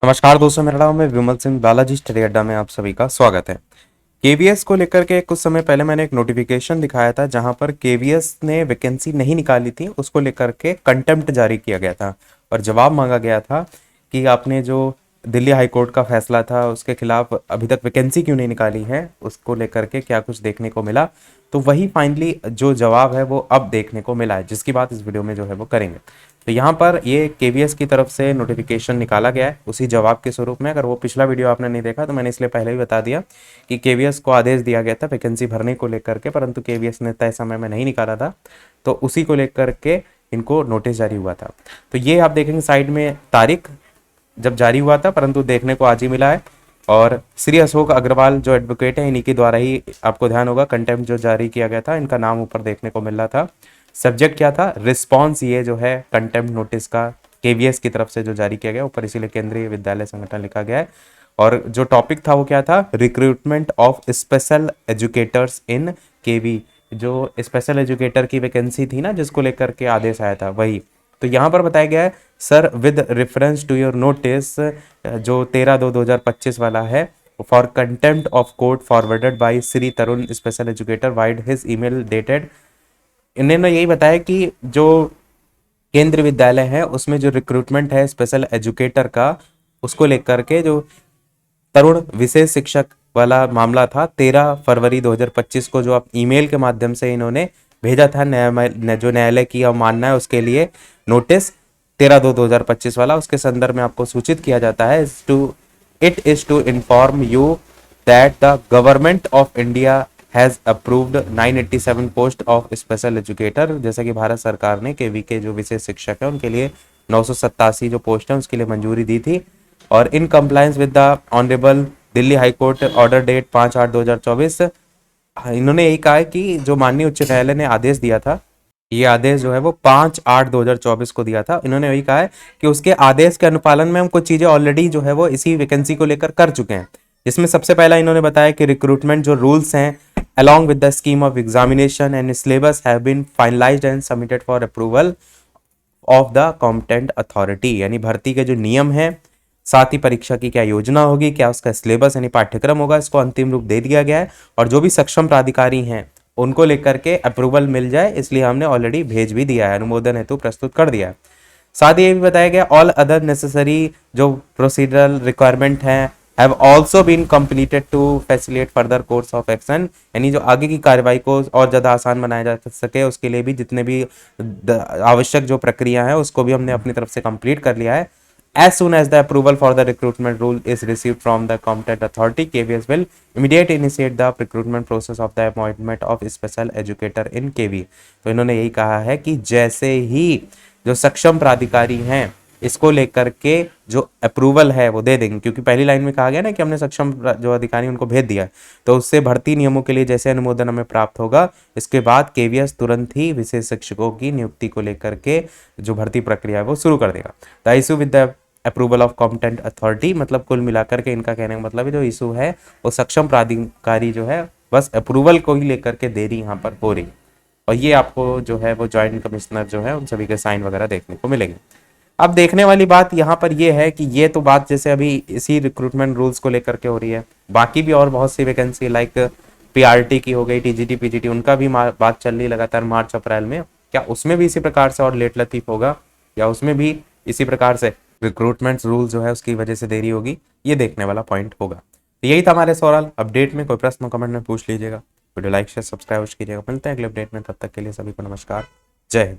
नमस्कार दोस्तों, मेरा नाम है विमल सिंह। बालाजी स्टडी अड्डा में आप सभी का स्वागत है। केवीएस को लेकर के कुछ समय पहले मैंने एक नोटिफिकेशन दिखाया था जहां पर केवीएस ने वैकेंसी नहीं निकाली थी, उसको लेकर के कंटेम्प्ट जारी किया गया था और जवाब मांगा गया था कि आपने जो दिल्ली हाई कोर्ट का फैसला था उसके खिलाफ अभी तक वैकेंसी क्यों नहीं निकाली है, उसको लेकर के क्या कुछ देखने को मिला। तो वही फाइनली जो जवाब है वो अब देखने को मिला है, जिसकी बात इस वीडियो में जो है वो करेंगे। तो यहाँ पर ये केवीएस की तरफ से नोटिफिकेशन निकाला गया है उसी जवाब के स्वरूप में। अगर वो पिछला वीडियो आपने नहीं देखा तो मैंने इसलिए पहले ही बता दिया कि केवीएस को आदेश दिया गया था वैकेंसी भरने को लेकर के, परंतु केवीएस ने तय समय में नहीं निकाला था, तो उसी को लेकर के इनको नोटिस जारी हुआ था। तो ये आप देखेंगे साइड में तारीख जब जारी हुआ था, परंतु देखने को आज ही मिला है। और श्री अशोक अग्रवाल जो एडवोकेट है इन्हीं के द्वारा ही, आपको ध्यान होगा, कंटेम्प्ट जो जारी किया गया था, इनका नाम ऊपर देखने को मिल रहा था। सब्जेक्ट क्या था, रिस्पॉन्स, ये जो है कंटेम्प्ट नोटिस का केवीएस की तरफ से जो जारी किया गया, ऊपर इसीलिए केंद्रीय विद्यालय संगठन लिखा गया है। और जो टॉपिक था वो क्या था, recruitment of special educators in KV. जो स्पेशल एजुकेटर की वैकेंसी थी ना जिसको लेकर के आदेश आया था वही। तो यहाँ पर बताया गया है, sir with reference to your notice जो 13/2/2025 वाला है, for contempt of court forwarded by Shri Tarun special educator vide his email dated. इन्होंने यही बताया कि जो केंद्रीय विद्यालय है उसमें जो रिक्रूटमेंट है स्पेशल एजुकेटर का, उसको लेकर के जो तरुण विशेष शिक्षक वाला मामला था, 13 फरवरी 2025 को जो आप ईमेल के माध्यम से इन्होंने भेजा था जो न्यायालय की अवमानना है उसके लिए नोटिस 13/2/2025 वाला, उसके संदर्भ में आपको सूचित किया जाता है it is to inform you that the government of India has approved 987 post of special educator. जैसे कि भारत सरकार ने केवी के जो विशेष शिक्षक है उनके लिए 987 जो पोस्ट है उसके लिए मंजूरी दी थी। और in compliance with the honourable Delhi high court order date 5/8/2024, इन्होंने यही कहा है कि जो माननीय उच्च न्यायालय ने आदेश दिया था, ये आदेश जो है वो 5/8/2024 को दिया था। इन्होंने वही कहा है कि उसके आदेश के अनुपालन में हम कुछ चीजें ऑलरेडी जो है वो इसी वैकेंसी को लेकर कर चुके हैं। जिसमें सबसे पहला इन्होंने बताया कि रिक्रूटमेंट जो रूल्स हैं along with the scheme of examination and syllabus have been finalized and submitted for approval of the competent authority। यानी भर्ती के जो नियम है, साथ ही परीक्षा की क्या योजना होगी, क्या उसका सिलेबस यानी पाठ्यक्रम होगा, इसको अंतिम रूप दे दिया गया है। और जो भी सक्षम प्राधिकारी हैं उनको लेकर के अप्रूवल मिल जाए, इसलिए हमने ऑलरेडी भेज भी दिया है, अनुमोदन हेतु प्रस्तुत कर दिया है। साथ ही ये भी बताया गया ऑल अदर नेसेसरी जो प्रोसीजरल रिक्वायरमेंट हैं have also been completed to facilitate further course of action. यानी जो आगे की कार्रवाई को और ज़्यादा आसान बनाया जा सके उसके लिए भी जितने भी आवश्यक जो प्रक्रिया है उसको भी हमने अपनी तरफ से कंप्लीट कर लिया है। As soon as the approval for the recruitment rule is received from the competent authority, KVS will immediately initiate the recruitment process of the appointment of special educator in KV। तो इन्होंने यही कहा है कि जैसे ही जो सक्षम प्राधिकारी हैं इसको लेकर के जो अप्रूवल है वो दे देंगे, क्योंकि पहली लाइन में कहा गया ना कि हमने सक्षम जो अधिकारी उनको भेज दिया है, तो उससे भर्ती नियमों के लिए जैसे अनुमोदन हमें प्राप्त होगा इसके बाद केवीएस तुरंत ही विशेष शिक्षकों की नियुक्ति को लेकर के जो भर्ती प्रक्रिया है वो शुरू कर देगा। The issue with the approval of competent authority, मतलब कुल मिलाकर के इनका कहने का मतलब है जो इशू है वो सक्षम प्राधिकारी जो है बस अप्रूवल को ही लेकर के देरी यहाँ पर हो रही। और ये आपको जो है वो ज्वाइंट कमिश्नर जो है उन सभी के साइन वगैरह देखने को मिलेंगे। अब देखने वाली बात यहाँ पर ये है कि ये तो बात जैसे अभी इसी रिक्रूटमेंट रूल्स को लेकर के हो रही है, बाकी भी और बहुत सी वैकेंसी लाइक पीआरटी की हो गई, टीजीटी पीजीटी, उनका भी बात चल रही लगातार मार्च अप्रैल में। क्या उसमें भी इसी प्रकार से और लेट लतीफ होगा या उसमें भी इसी प्रकार से रिक्रूटमेंट रूल जो है उसकी वजह से देरी होगी, ये देखने वाला पॉइंट होगा। तो यही था हमारे सवाल अपडेट में। कोई प्रश्न कमेंट में पूछ लीजिएगा, वीडियो लाइक शेयर सब्सक्राइब कीजिएगा। मिलते हैं अगले अपडेट में, तब तक के लिए सभी को नमस्कार, जय हिंद।